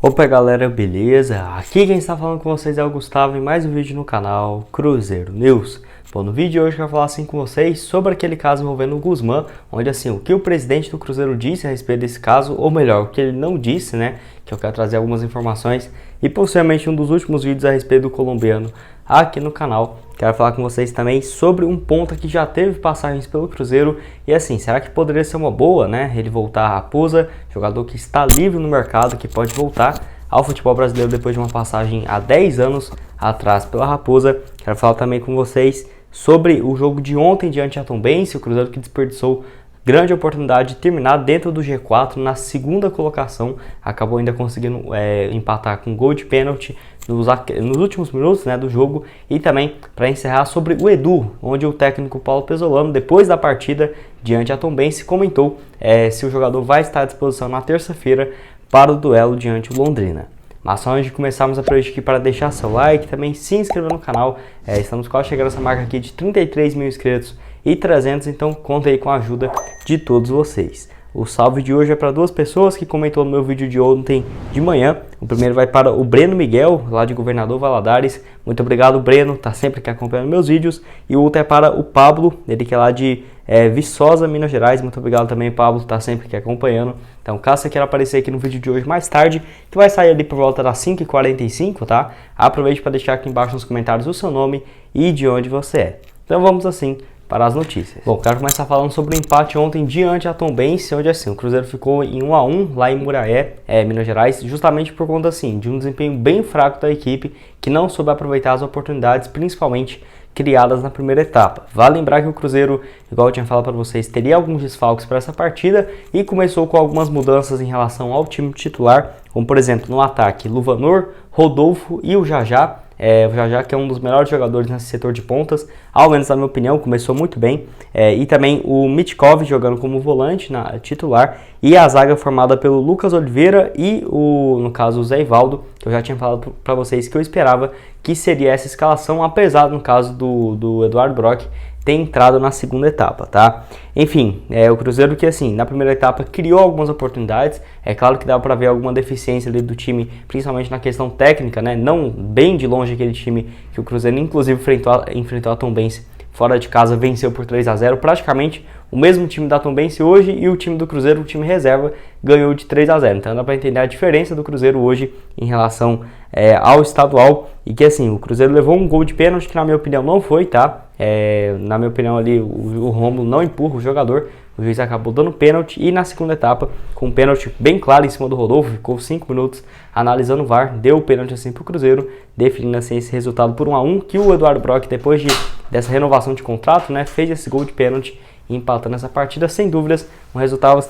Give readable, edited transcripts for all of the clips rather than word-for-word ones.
Opa galera, beleza? Aqui quem está falando com vocês é o Gustavo em mais um vídeo no canal Cruzeiro News. Bom, no vídeo de hoje eu quero falar assim com vocês sobre aquele caso envolvendo o Guzmán, onde assim, o que o presidente do Cruzeiro disse a respeito desse caso, ou melhor, o que ele não disse, né? Que eu quero trazer algumas informações e possivelmente um dos últimos vídeos a respeito do colombiano aqui no canal. Quero falar com vocês também sobre um ponta que já teve passagens pelo Cruzeiro e assim, será que poderia ser uma boa, né? Ele voltar à Raposa, jogador que está livre no mercado, que pode voltar ao futebol brasileiro depois de uma passagem há 10 anos atrás pela Raposa. Quero falar também com vocês sobre o jogo de ontem diante da Tombense, o Cruzeiro que desperdiçou grande oportunidade de terminar dentro do G4 na segunda colocação, acabou ainda conseguindo empatar com gol de pênalti nos últimos minutos, né, do jogo. E também para encerrar sobre o Edu, onde o técnico Paulo Pezzolano, depois da partida diante da Tombense, comentou se o jogador vai estar à disposição na terça-feira para o duelo diante do Londrina. Mas só antes de começarmos, aproveite aqui para deixar seu like, também se inscrever no canal. Estamos quase chegando a essa marca aqui de 33 mil inscritos e 300, então conta aí com a ajuda de todos vocês. O salve de hoje é para duas pessoas que comentou no meu vídeo de ontem de manhã. O primeiro vai para o Breno Miguel, lá de Governador Valadares. Muito obrigado, Breno, tá sempre aqui acompanhando meus vídeos. E o outro é para o Pablo, ele que é lá de Viçosa, Minas Gerais. Muito obrigado também, Pablo, tá sempre aqui acompanhando. Então, caso você queira aparecer aqui no vídeo de hoje mais tarde, que vai sair ali por volta das 5h45, tá? Aproveite para deixar aqui embaixo nos comentários o seu nome e de onde você é. Então vamos assim para as notícias. Bom, quero começar falando sobre o empate ontem diante da Tombense, onde assim, o Cruzeiro ficou em 1-1 lá em Muraé, Minas Gerais, justamente por conta assim, de um desempenho bem fraco da equipe, que não soube aproveitar as oportunidades, principalmente criadas na primeira etapa. Vale lembrar que o Cruzeiro, igual eu tinha falado para vocês, teria alguns desfalques para essa partida e começou com algumas mudanças em relação ao time titular, como por exemplo no ataque, Luvanor, Rodolfo e o Jajá. O Jajá, que é um dos melhores jogadores nesse setor de pontas, ao menos na minha opinião, começou muito bem. E também o Mitkov jogando como volante titular. E a zaga formada pelo Lucas Oliveira e, no caso, o Zé Ivaldo, que eu já tinha falado para vocês que eu esperava que seria essa escalação, apesar, no caso do Eduardo Brock, ter entrado na segunda etapa, tá? Enfim, o Cruzeiro que assim, na primeira etapa criou algumas oportunidades, é claro que dá para ver alguma deficiência ali do time, principalmente na questão técnica, né? Não bem de longe aquele time que o Cruzeiro inclusive enfrentou a Tombense fora de casa, venceu por 3-0, praticamente o mesmo time da Tombense hoje e o time do Cruzeiro, o time reserva, ganhou de 3-0. Então dá para entender a diferença do Cruzeiro hoje em relação ao estadual, e que assim, o Cruzeiro levou um gol de pênalti que na minha opinião não foi, tá? Na minha opinião ali o Rômulo não empurra o jogador, o juiz acabou dando pênalti, e na segunda etapa, com um pênalti bem claro em cima do Rodolfo, ficou 5 minutos analisando o VAR, deu o pênalti assim pro Cruzeiro, definindo assim esse resultado por 1-1, que o Eduardo Brock, depois dessa renovação de contrato, né, fez esse gol de pênalti, empatando essa partida, sem dúvidas, um resultado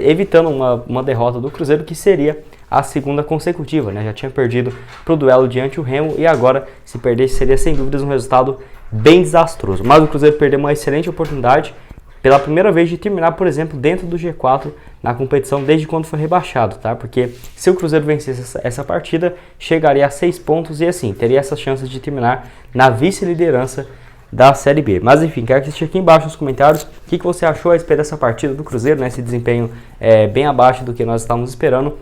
evitando uma derrota do Cruzeiro, que seria a segunda consecutiva, né? Já tinha perdido para o duelo diante do Remo, e agora, se perdesse, seria sem dúvidas um resultado bem desastroso. Mas o Cruzeiro perdeu uma excelente oportunidade, pela primeira vez, de terminar, por exemplo, dentro do G4 na competição desde quando foi rebaixado, tá? Porque se o Cruzeiro vencesse essa partida, chegaria a 6 pontos e assim, teria essas chances de terminar na vice-liderança da Série B. Mas enfim, quero que você deixe aqui embaixo nos comentários o que você achou a respeito dessa partida do Cruzeiro, né? Esse desempenho bem abaixo do que nós estávamos esperando.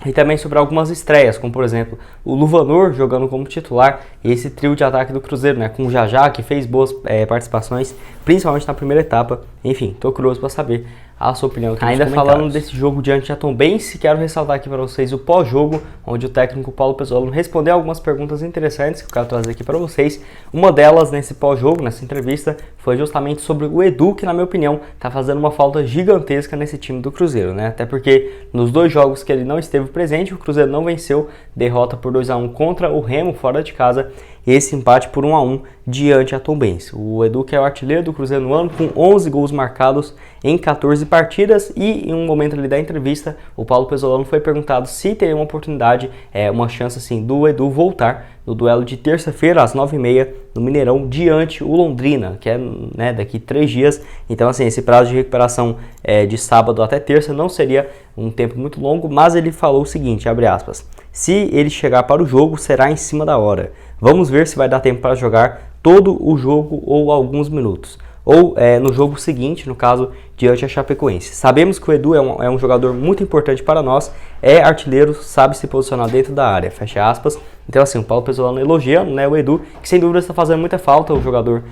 E também sobre algumas estreias, como por exemplo o Luvanor jogando como titular, e esse trio de ataque do Cruzeiro, né, com o Jajá, que fez boas participações, principalmente na primeira etapa. Enfim, tô curioso para saber a sua opinião aqui nos comentários. Ainda falando desse jogo diante da Tombense, quero ressaltar aqui para vocês o pós-jogo, onde o técnico Paulo Pezzolano respondeu algumas perguntas interessantes que eu quero trazer aqui para vocês. Uma delas nesse pós-jogo, nessa entrevista, foi justamente sobre o Edu, que na minha opinião está fazendo uma falta gigantesca nesse time do Cruzeiro, né? Até porque nos dois jogos que ele não esteve presente, o Cruzeiro não venceu, derrota por 2-1 contra o Remo fora de casa, e esse empate por 1-1 diante da Tombense. O Edu, que é o artilheiro do Cruzeiro no ano, com 11 gols marcados em 14 partidas, e em um momento ali da entrevista, o Paulo Pezzolano foi perguntado se teria uma oportunidade, uma chance assim, do Edu voltar no duelo de terça-feira às 9h30 no Mineirão diante o Londrina, que é, né, daqui 3 dias. Então assim, esse prazo de recuperação de sábado até terça não seria um tempo muito longo, mas ele falou o seguinte, abre aspas: se ele chegar para o jogo, será em cima da hora. Vamos ver se vai dar tempo para jogar todo o jogo ou alguns minutos. Ou no jogo seguinte, no caso diante da Chapecoense. Sabemos que o Edu é um jogador muito importante para nós, é artilheiro, sabe se posicionar dentro da área, fecha aspas. Então assim, o Paulo Pesolano elogiando, né, o Edu, que sem dúvida está fazendo muita falta, o jogador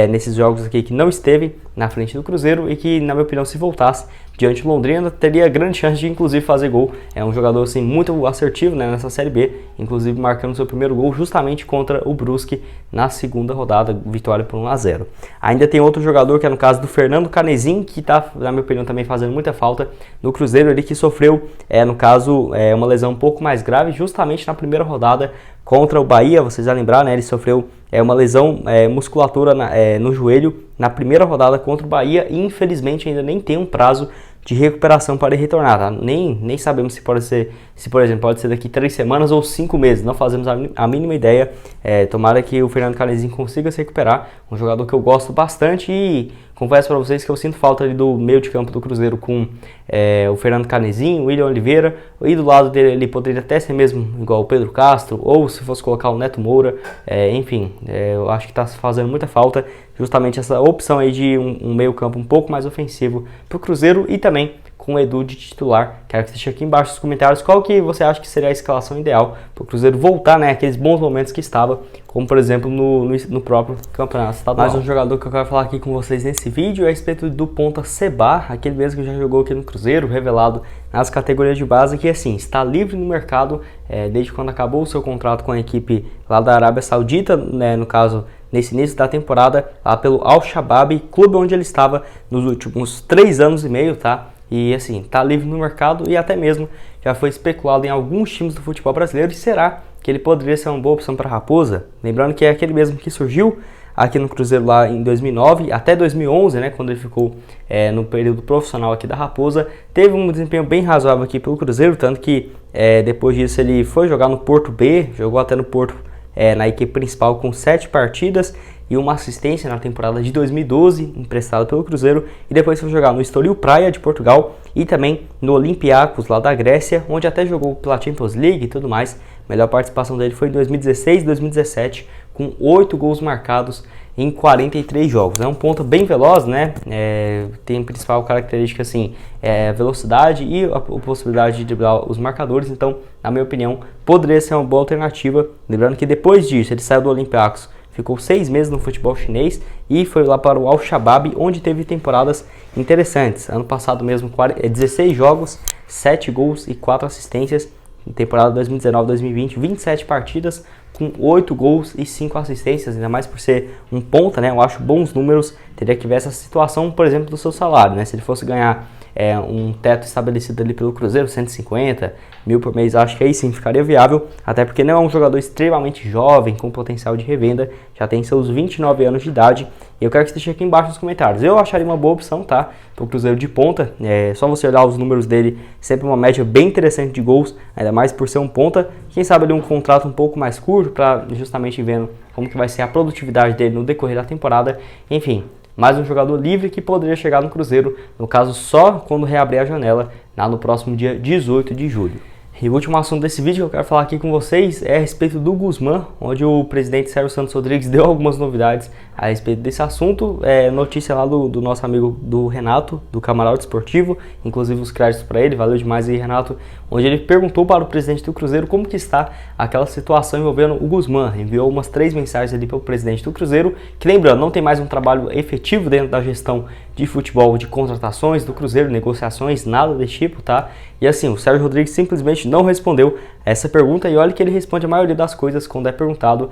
nesses jogos aqui que não esteve na frente do Cruzeiro e que, na minha opinião, se voltasse diante do Londrina, teria grande chance de inclusive fazer gol. É um jogador assim muito assertivo, né, nessa Série B, inclusive marcando seu primeiro gol justamente contra o Brusque na segunda rodada, vitória por 1-0. Ainda tem outro jogador que é no caso do Fernando Canezin, que está, na minha opinião, também fazendo muita falta no Cruzeiro, ele que sofreu, no caso, uma lesão um pouco mais grave justamente na primeira rodada contra o Bahia. Vocês já lembraram, né? Ele sofreu uma lesão musculatura no joelho na primeira rodada contra o Bahia e infelizmente ainda nem tem um prazo de recuperação para ele retornar, tá? Nem sabemos se pode ser, por exemplo, pode ser daqui 3 semanas ou 5 meses, não fazemos a mínima ideia. Tomara que o Fernando Canezin consiga se recuperar, um jogador que eu gosto bastante e confesso para vocês que eu sinto falta ali do meio de campo do Cruzeiro com o Fernando Canezin, o William Oliveira, e do lado dele ele poderia até ser mesmo igual o Pedro Castro, ou se fosse colocar o Neto Moura, enfim, eu acho que está fazendo muita falta justamente essa opção aí de um meio campo um pouco mais ofensivo para o Cruzeiro e também com o Edu de titular. Quero que você deixe aqui embaixo nos comentários qual que você acha que seria a escalação ideal para o Cruzeiro voltar, né, aqueles bons momentos que estava, como por exemplo no próprio campeonato estadual. Mais um jogador que eu quero falar aqui com vocês nesse vídeo é a respeito do ponta Seba, aquele mesmo que já jogou aqui no Cruzeiro, revelado nas categorias de base, que assim, está livre no mercado desde quando acabou o seu contrato com a equipe lá da Arábia Saudita, né, no caso nesse início da temporada, lá pelo Al-Shabaab, clube onde ele estava nos últimos 3 anos e meio, tá? E assim, tá livre no mercado e até mesmo já foi especulado em alguns times do futebol brasileiro. E será que ele poderia ser uma boa opção para a Raposa? Lembrando que é aquele mesmo que surgiu aqui no Cruzeiro lá em 2009 até 2011, né, quando ele ficou no período profissional aqui da Raposa. Teve um desempenho bem razoável aqui pelo Cruzeiro, tanto que depois disso ele foi jogar no Porto B, jogou até no Porto na equipe principal com 7 partidas e uma assistência na temporada de 2012, emprestado pelo Cruzeiro, e depois foi jogar no Estoril Praia de Portugal e também no Olympiacos lá da Grécia, onde até jogou pela Champions League e tudo mais. A melhor participação dele foi em 2016 e 2017, com 8 gols marcados em 43 jogos. É um ponta bem veloz, né? Tem a principal característica assim, velocidade e a possibilidade de driblar os marcadores. Então, na minha opinião, poderia ser uma boa alternativa. Lembrando que depois disso ele saiu do Olympiacos, ficou 6 meses no futebol chinês e foi lá para o Al-Shabaab, onde teve temporadas interessantes. Ano passado mesmo, 16 jogos, 7 gols e 4 assistências. Em temporada 2019-2020, 27 partidas com 8 gols e 5 assistências, ainda mais por ser um ponta, né? Eu acho bons números. Teria que ver essa situação, por exemplo, do seu salário, né? Se ele fosse ganhar um teto estabelecido ali pelo Cruzeiro, 150 mil por mês, acho que aí sim ficaria viável, até porque não é um jogador extremamente jovem, com potencial de revenda, já tem seus 29 anos de idade, e eu quero que você deixe aqui embaixo nos comentários. Eu acharia uma boa opção, tá, para o Cruzeiro de ponta, só você olhar os números dele, sempre uma média bem interessante de gols, ainda mais por ser um ponta, quem sabe ali um contrato um pouco mais curto, para justamente vendo como que vai ser a produtividade dele no decorrer da temporada, enfim. Mais um jogador livre que poderia chegar no Cruzeiro, no caso só quando reabrir a janela, no próximo dia 18 de julho. E o último assunto desse vídeo que eu quero falar aqui com vocês é a respeito do Guzmán, onde o presidente Sérgio Santos Rodrigues deu algumas novidades a respeito desse assunto. Notícia lá do nosso amigo do Renato, do Camarote Esportivo, inclusive os créditos para ele, valeu demais aí, Renato, onde ele perguntou para o presidente do Cruzeiro como que está aquela situação envolvendo o Guzmán. Enviou umas 3 mensagens ali para o presidente do Cruzeiro, que lembrando, não tem mais um trabalho efetivo dentro da gestão de futebol, de contratações do Cruzeiro, negociações, nada desse tipo, tá? E assim, o Sérgio Rodrigues simplesmente não respondeu essa pergunta, e olha que ele responde a maioria das coisas quando é perguntado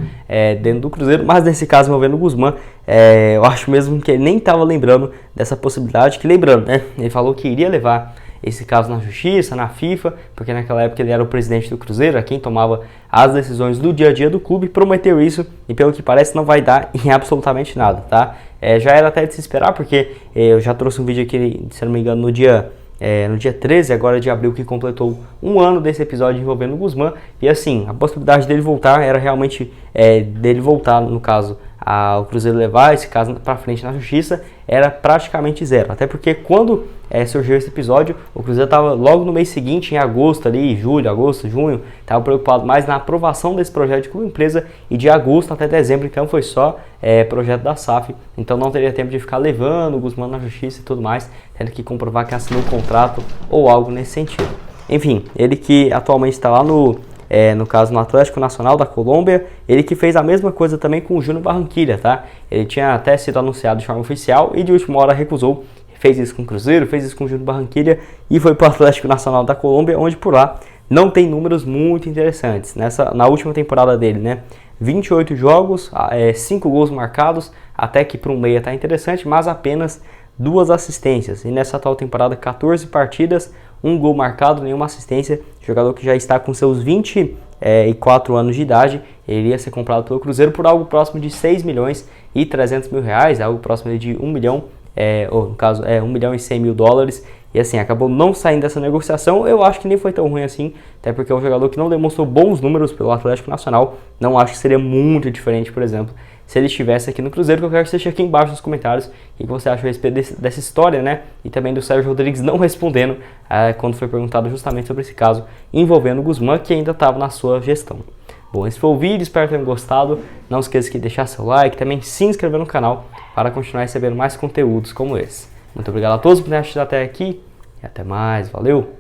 dentro do Cruzeiro, mas nesse caso envolvendo o Guzmán, eu acho mesmo que ele nem estava lembrando dessa possibilidade, que lembrando, né, ele falou que iria levar esse caso na justiça, na FIFA, porque naquela época ele era o presidente do Cruzeiro, quem tomava as decisões do dia a dia do clube, prometeu isso e pelo que parece não vai dar em absolutamente nada, tá? Já era até de se esperar, porque eu já trouxe um vídeo aqui, se não me engano, no dia 13 agora de abril, que completou 1 ano desse episódio envolvendo o Guzmán, e assim, a possibilidade dele voltar era realmente dele voltar, no caso, o Cruzeiro levar esse caso para frente na justiça era praticamente zero. Até porque quando surgiu esse episódio, o Cruzeiro estava logo no mês seguinte, em agosto ali, julho, agosto, junho, estava preocupado mais na aprovação desse projeto de clube empresa, e de agosto até dezembro então foi só projeto da SAF, então não teria tempo de ficar levando o Guzmán na justiça e tudo mais, tendo que comprovar que assinou um contrato ou algo nesse sentido. Enfim, ele que atualmente está lá no caso no Atlético Nacional da Colômbia, ele que fez a mesma coisa também com o Júnior Barranquilla, tá? Ele tinha até sido anunciado de forma oficial e de última hora recusou, fez isso com o Cruzeiro, fez isso com o Júnior Barranquilla e foi para o Atlético Nacional da Colômbia, onde por lá não tem números muito interessantes. Na última temporada dele, né? 28 jogos, 5 gols marcados, até que para um meia tá interessante, mas apenas 2 assistências. E nessa atual temporada, 14 partidas, 1 gol marcado, nenhuma assistência. Jogador que já está com seus 24 anos de idade, ele iria ser comprado pelo Cruzeiro por algo próximo de 6 milhões e 300 mil reais, algo próximo de 1 milhão, ou no caso 1 milhão e 100 mil dólares. E assim, acabou não saindo dessa negociação. Eu acho que nem foi tão ruim assim, até porque é um jogador que não demonstrou bons números pelo Atlético Nacional. Não acho que seria muito diferente, por exemplo, se ele estivesse aqui no Cruzeiro, que eu quero que você deixe aqui embaixo nos comentários o que você acha a respeito dessa história, né? E também do Sérgio Rodrigues não respondendo quando foi perguntado justamente sobre esse caso envolvendo o Guzmán, que ainda estava na sua gestão. Bom, esse foi o vídeo, espero que tenham gostado. Não esqueça de deixar seu like, também se inscrever no canal para continuar recebendo mais conteúdos como esse. Muito obrigado a todos por terem assistido até aqui e até mais, valeu!